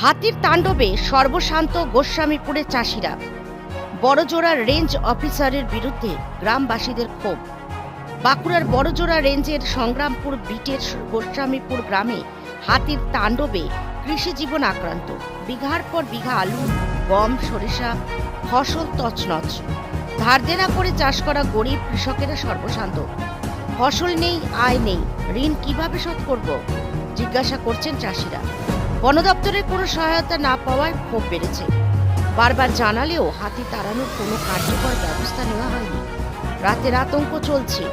হাতির তাণ্ডবে সর্বশান্ত গোস্বামীপুরের চাষিরা। বড়জোড়া রেঞ্জ অফিসারের বিরুদ্ধে গ্রামবাসীদের ক্ষোভ। বাঁকুড়ার বড়জোড়া রেঞ্জের সংগ্রামপুর বিটের গোস্বামীপুর গ্রামে হাতির তাণ্ডবে কৃষিজীবন আক্রান্ত। বিঘার পর বিঘা আলু, গম, সরিষা ফসল তছনছ। ধার দেনা করে চাষ করা গরিব কৃষকেরা সর্বশান্ত। ফসল নেই, আয় নেই, ঋণ কিভাবে শোধ করব জিজ্ঞাসা করছেন চাষিরা। বন দপ্তরের কোনো সহায়তা না পাওয়ায় ক্ষোভ বেড়েছে। বারবার জানালেও হাতি তাড়ানোর কোনো কার্যকর ব্যবস্থা নেওয়া হয়নি। রাতের আতঙ্ক চলছে।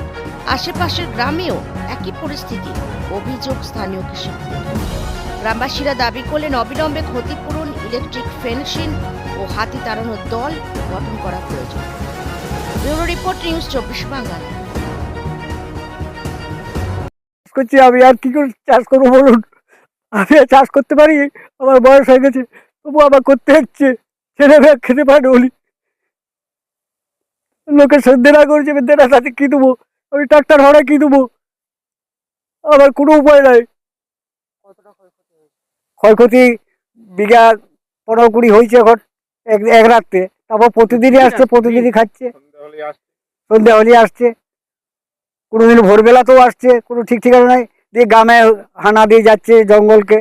আশেপাশের গ্রামেও একই পরিস্থিতি, অভিযোগ স্থানীয় কৃষকদের। গ্রামবাসীরা দাবি করলেন অবিলম্বে ক্ষতিপূরণ, ইলেকট্রিক ফেন্সিং ও হাতি তাড়ানোর দল গঠন করা প্রয়োজন। Bureau report, news 24 Bangla. করছি আমি আর কি করে চাষ করবো বলুন? আমি আর চাষ করতে পারি? আমার বয়স হয়ে গেছে, তবু আমার করতে হচ্ছে। ছেলে মেয়ে খেতে পারে বলি, লোকের সাথে দেনা করছে, দেনার সাথে কি দেবো? আমি ট্রাক্টর ভাড়া কি দেবো? আমার কোনো উপায় নাই। ক্ষয়ক্ষতি বিঘা 15-20 হয়েছে এখন এক রাত্রে। তারপর প্রতিদিনই আসছে, প্রতিদিনই খাচ্ছে, সন্ধ্যা হলে আসছে, কোনোদিন ভোরবেলাতেও আসছে, কোনো ঠিক ঠিকানা নাই। দিয়ে গ্রামে হানা দিয়ে যাচ্ছে জঙ্গলকে।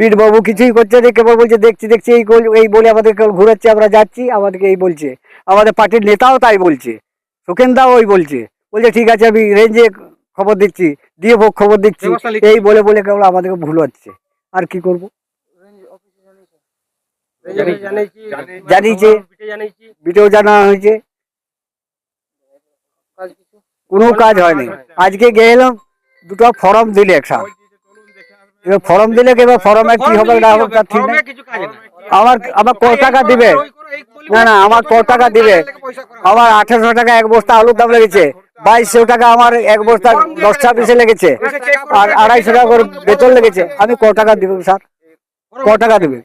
বীরবাবু কিছুই করছে না, কেবল বলছে দেখছি দেখছি এই বলে আমাদের কেবল ঘুরাচ্ছে, আমরা যাচ্ছি, আমাদেরকে এই বলছে। আমাদের পার্টির নেতাও তাই বলছে, সুখেনদাও ওই বলছে ঠিক আছে আমি রেঞ্জে খবর দিচ্ছি, দিয়ে খবর দিচ্ছি, এই বলে বলে কেবল আমাদেরকে ভুল হচ্ছে। আর কি করবো? জানিয়েছে, বিটেও জানা হয়েছে, কোনো কাজ হয়নি। আজকে গেলাম, দুটো ফর্ম দিলে একসাথে। এবার ফর্ম দিলে এবার ফর্মে কি হবে না হবে তার ঠিক নেই। আমার কত টাকা দিবে? না আমার কত টাকা দিবে? আমার 1800 টাকা এক বস্তা আলুর দাম লেগেছে, 2200 টাকা আমার এক বস্তা 10-26 লেগেছে, আর 250 টাকা করে বেতন লেগেছে। আমি কত টাকা দিব স্যার? কত টাকা দিবে?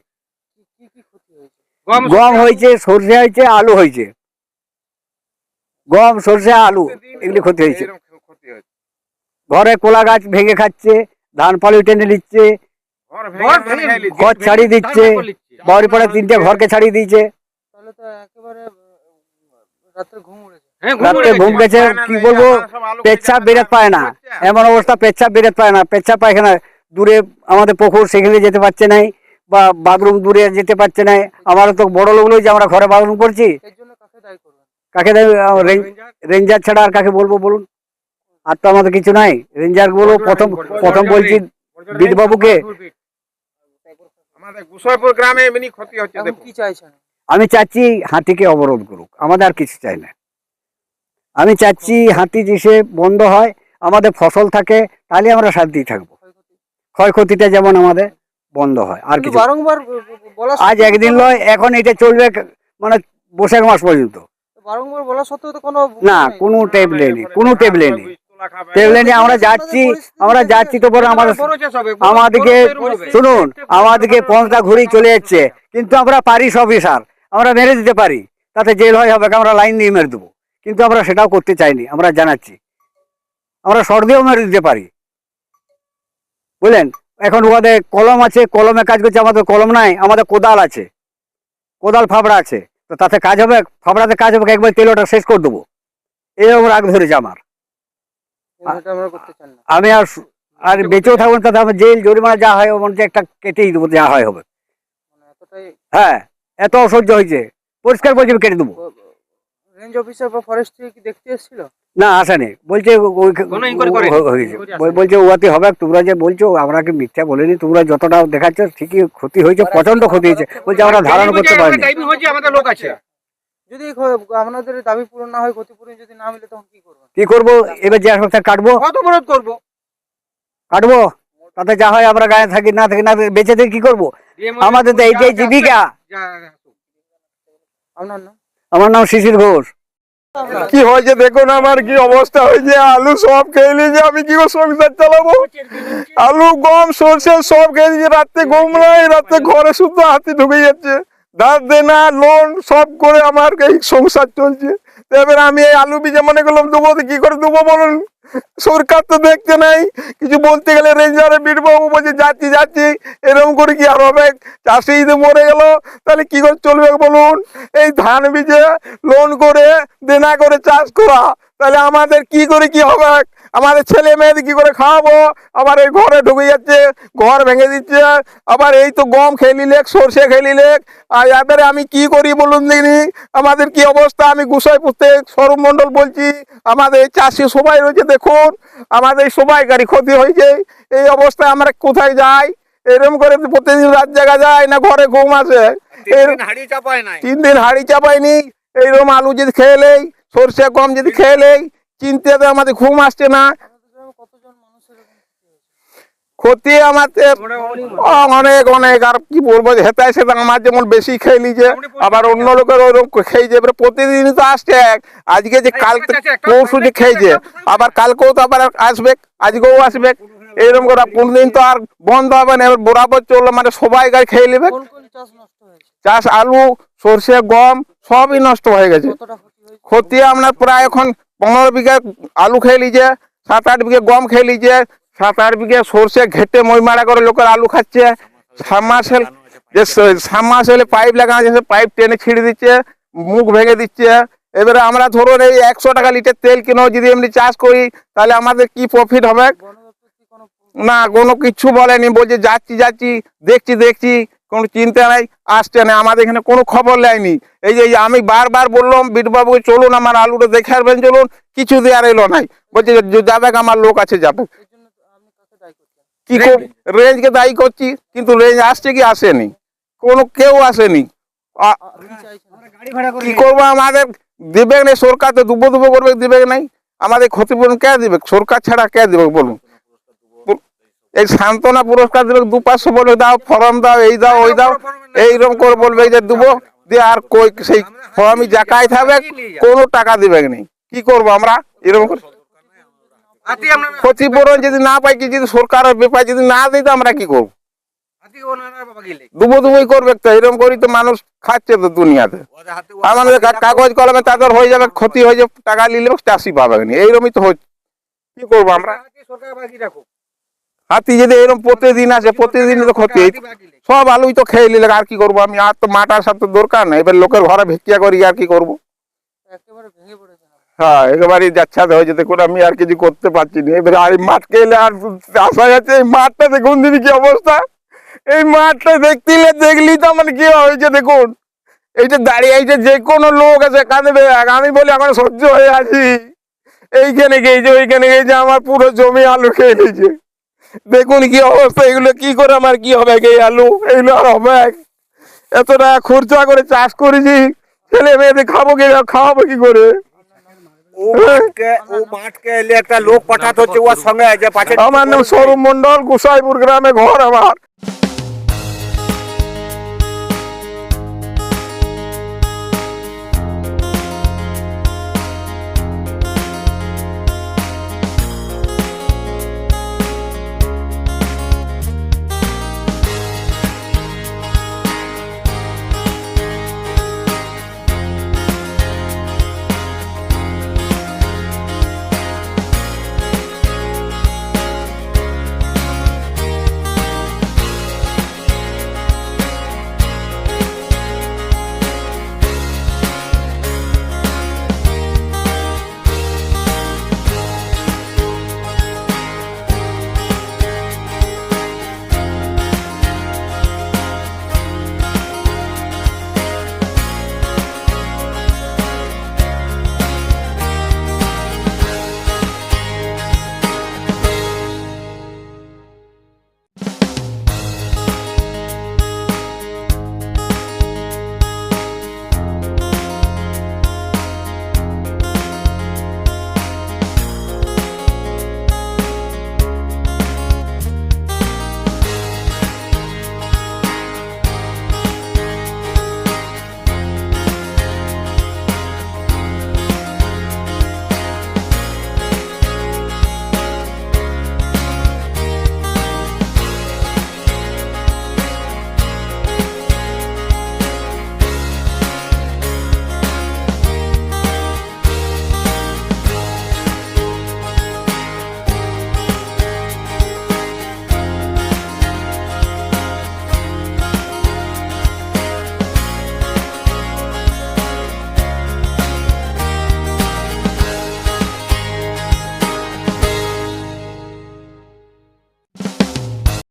গম হয়েছে, সর্ষে হয়েছে, আলু হয়েছে। গম, সর্ষে, আলু এগুলি ক্ষতি হয়েছে। ঘরে কোলা গাছ ভেঙে খাচ্ছে, ধান পালু টেনে নিচ্ছে, ঘর ছাড়িয়ে দিচ্ছে, বাড়ি পরে 3টে ঘরকে ছাড়িয়ে দিয়েছে। রাত্রে ঘুম গেছে, কি বলবো, পেচ্ছাপ বেরোত পায় না, এমন অবস্থা, পেচ্ছাপ বেরোত পায় না। পেচ্ছাপ পায়খানা দূরে আমাদের পুকুর, সেখানে যেতে পারছে নাই, বা বাথরুম দূরে যেতে পারছে না। আমরা তো বড় লোক যে আমরা ঘরে বাথরুম করছি, কাকে দেয়? রেঞ্জার ছাড়া আর কাকে বলবো বলুন? আর তো আমাদের কিছু নাই। রেঞ্জার গুলো প্রথম বলছি বীরবাবুকে। আমি চাচ্ছি হাতিকে অবরোধ করুক, আমাদের আর কিছু চাই না। আমি চাচ্ছি হাতি যেসে বন্ধ হয়, আমাদের ফসল থাকে, তাহলে আমরা শান্তি থাকবো। ক্ষয়ক্ষতিটা যেমন আমাদের বন্ধ হয়, আর কিছু। আজ একদিন নয়, এখন এটা চলবে মানে বৈশাখ মাস পর্যন্ত। না, কোনো টেবলে নেই, কোনো টেবলে নেই, টেবলে নেই। আমরা যাচ্ছি তো বড় আমাদেরকে শুনুন, আমাদেরকে পঞ্চটা ঘুরেই চলে যাচ্ছে, কিন্তু আমরা পারি সবই স্যার, আমরা মেরে দিতে পারি, তাতে জেল হয় হবে, আমরা লাইন দিয়ে মেরে দেবো, কিন্তু আমরা সেটাও করতে চাইনি। আমরা জানাচ্ছি, আমরা শর্ট দিয়েও মেরে দিতে পারি, বুঝলেন? এখন ওদের কলম আছে, কলমে কাজ করছে, আমাদের কলম নাই, আমাদের কোদাল আছে, কোদাল ফাবড়া আছে, তো তাতে কাজ হবে? ফাবড়াতে কাজ হবে, একবার তেলটা শেষ করে দেবো, এরকম রাগ ধরেছে আমার। আমি আর বেঁচেও থাকবো, তাতে আমার জেল জরিমানা যা হয় মনে একটা কেটেই দেবো, যা হয় হবে। হ্যাঁ, এত অসহ্য হয়েছে, পরিষ্কার বলছি কেটে দেবো। রেঞ্জ অফিসার বা ফরেস্ট কি দেখতে এসেছিল? না, আসেনি, বলছে বলছে ওয়াতে হবে। তোমরা যে বলছো, আমরা কি মিথ্যা বলিনি? তোমরা যতটা দেখাচ্ছ ঠিকই ক্ষতি হয়েছে, প্রচন্ড ক্ষতি হয়েছে। বলছে আমরা ধারণা করতে পারিনি। যদি আপনাদের দাবি পূরণ না হয়, ক্ষতিপূরণ যদি না মিলে, তখন কি করবো? এবার যে হাসপাতাল কাটবো, তাতে যা হয়। আমরা গায়ে থাকি না থাকি না, বেঁচে থেকে কি করবো? আমাদের তো এইটাই জীবিকা। আমার নাম শিশির ঘোষ। কি হয়েছে দেখুন, আমার কি অবস্থা হয়েছে। আলু সব খেয়ে নিয়েছে, আমি কি করে সংসার চালাবো? আলু, গম, সরষে সব খেয়ে নিয়েছে। রাত্রে ঘুম নাই, রাত্রে ঘরে শুধু হাতি ঢুকে যাচ্ছে। ধার দেনা, লোন সব করে আমার এই সংসার চলছে। এবার আমি এই আলু বীজে মনে করলাম দেবো, কি করে দেবো বলুন? সরকার তো দেখতে নাই কিছু, বলতে গেলে রেঞ্জারে বীরবাবু বলছে যাচ্ছি যাচ্ছি, এরকম করে কি আর হবে? চাষি যদি মরে গেল তাহলে কি করে চলবে বলুন? এই ধান বীজে লোন করে দেনা করে চাষ করা, তাহলে আমাদের কি করে কি হবে? আমাদের ছেলে মেয়েদের কি করে খাওয়াবো? আবার এই ঘরে ঢুকে যাচ্ছে, ঘর ভেঙে দিচ্ছে, আবার এই তো গম খেয়ে নিলেক, সর্ষে খেয়ে নিলেক, আর এবারে আমি কি করি বলুন দিনি? আমাদের কি অবস্থা? আমি গোসাইপুর থেকে সৌরভ মণ্ডল বলছি। আমাদের চাষি সবাই রয়েছে, দেখুন আমাদের সবাইকারই ক্ষতি হয়েছে। এই অবস্থায় আমরা কোথায় যাই? এরকম করে প্রতিদিন রাত জায়গা যায় না, ঘরে ঘুম আসে। 3 দিন হাড়ি চাপায় নাই। 3 দিন হাড়ি চাপাইনি। এইরকম আলু যদি খেয়ে নেই, সর্ষে গম যদি খেয়ে নেই, চিন্তাতে আমাদের ঘুম আসছে না। আপনাদের গ্রামে কতজন মানুষের এরকম ক্ষতি হয়েছে? ক্ষতি আমাদের অনেক অনেক, আর কি বলবো, হেতায় সেটা আমার যেমন বেশি খেয়ে নিয়েছে, আবার অন্য লোকের ওরকম খেয়েছে। এবারে প্রতিদিন তো আসছে, আজকে যে কালকে পরশু যে খেয়েছে, আবার কালকেও তো আবার আসবে, আজকেও আসবে। এইরকম করে 15 দিন তো আর বন্ধ হবে না, এবার বরাবর চললো, মানে সবাই গায়ে খেয়ে নেবে। কোন কোন চাষ নষ্ট হয়েছে? চাষ আলু, সর্ষে, গম সবই নষ্ট হয়ে গেছে। কতটা ক্ষতি হয়েছে? ক্ষতি আপনার প্রায় এখন 15 বিঘা আলু খেয়ে নিয়েছে, 7-8 বিঘা গম খেয়ে নিয়েছে, 7-8 বিঘা সর্ষে ঘেটে মইমারা করে লোকের আলু খাচ্ছে। সাবমার্সেল, যে সাবমার্সেলে পাইপ লাগানো আছে, সে পাইপ টেনে ছিঁড়ে দিচ্ছে, মুখ ভেঙে দিচ্ছে। এবারে আমরা ধরুন এই 100 টাকা লিটার তেল কিনেও যদি এমনি চাষ করি, তাহলে আমাদের কি প্রফিট হবে? বন দপ্তর কি কোনো না, কোনো কিছু বলেনি, বলছে যাচ্ছি যাচ্ছি, দেখছি দেখছি, কোনো চিন্তা নাই, আসছে না। আমাদের এখানে কোনো খবর নেয়নি। এই যে আমি বারবার বললাম বীরবাবুকে, চলুন আমার আলুটা দেখে আসবেন, চলুন, কিছু দেওয়ার এলো নাই। বলছে যে যাবে, আমার লোক আছে, যাবে। এর জন্য আপনি কাকে দায়ী করছেন? কি করব? রেঞ্জকে দায়ী করছি, কিন্তু রেঞ্জ আসছে কি আসেনি, কোনো কেউ আসেনি। কি চাইছেন? কি করবো? আমাদের দিবে না সরকার, তো দুবো দুবো করবে, দিবে নাই। আমাদের ক্ষতিপূরণ কে দিবে? সরকার ছাড়া কে দিবে বলুন? এই সান্ত্বনা পুরস্কার দিবে, 200-500 বলবে দাও, ফর্ম দাও, এই দাও ওই দাও, এইরকম করে বলবে যে দেবো, দিয়ে আর কই সেই ফর্মই জাকাই থাকবে, কোনো টাকা দিবে না। কি করবো আমরা? এরকম করে ক্ষতিপূরণ যদি না পাই, কি যদি সরকারের ব্যাপার যদি না দিই, তো আমরা কি করবো? দুবো দুবোই করবে তো, এরকম করি তো মানুষ খাচ্ছে তো দুনিয়াতে। আমাদের কাগজ কলমে তাদের হয়ে যাবে, ক্ষতি হয়ে যাবে, টাকা নিলে চাষি পাবে না, এইরকমই তো হচ্ছে। কি করবো আমরা? হাতি যদি এরকম প্রতিদিন আসে, প্রতিদিন তো ক্ষতি। সব আলুই তো খেয়ে নিলে, আর কি করবো আমি? আর তো মাটার সাথে দরকার না, এবার লোকের ঘরে ভিক্ষা করি, আর কি করবো? একেবারে ভেঙে পড়েছেন আপনি। হ্যাঁ, একেবারে যাচ্ছাতে হয়েছে, দেখুন আমি আর কিছু করতে পারছি না। এবারে আর এই মাঠকে এলে আর আসা যাচ্ছে, এই মাঠটা দেখুন দিদি কি অবস্থা। এই মাঠটা দেখলি তো আমার কি হয়েছে দেখুন। এইটা দাঁড়িয়ে, এইটা যে কোনো লোক আছে কাঁদবে, আমি বলি এখন সহ্য হয়ে আছি। এইখানে গেছে, ওইখানে গেছে, আমার পুরো জমি আলু খেয়ে নিয়েছে। দেখুন কি অবস্থা। এগুলো কি করে আমার কি হবে? এই আলু এগুলো আর হবে? এত টাকা খরচা করে চাষ করেছি, ছেলে মেয়েদের খাওয়াবো কি করে? ও মাঠকে এলে একটা লোক পাঠাতে হচ্ছে ওর সঙ্গে, যে পাশে আমার নাম সৌরভ মণ্ডল, গোসাইপুর গ্রামে ঘর আমার।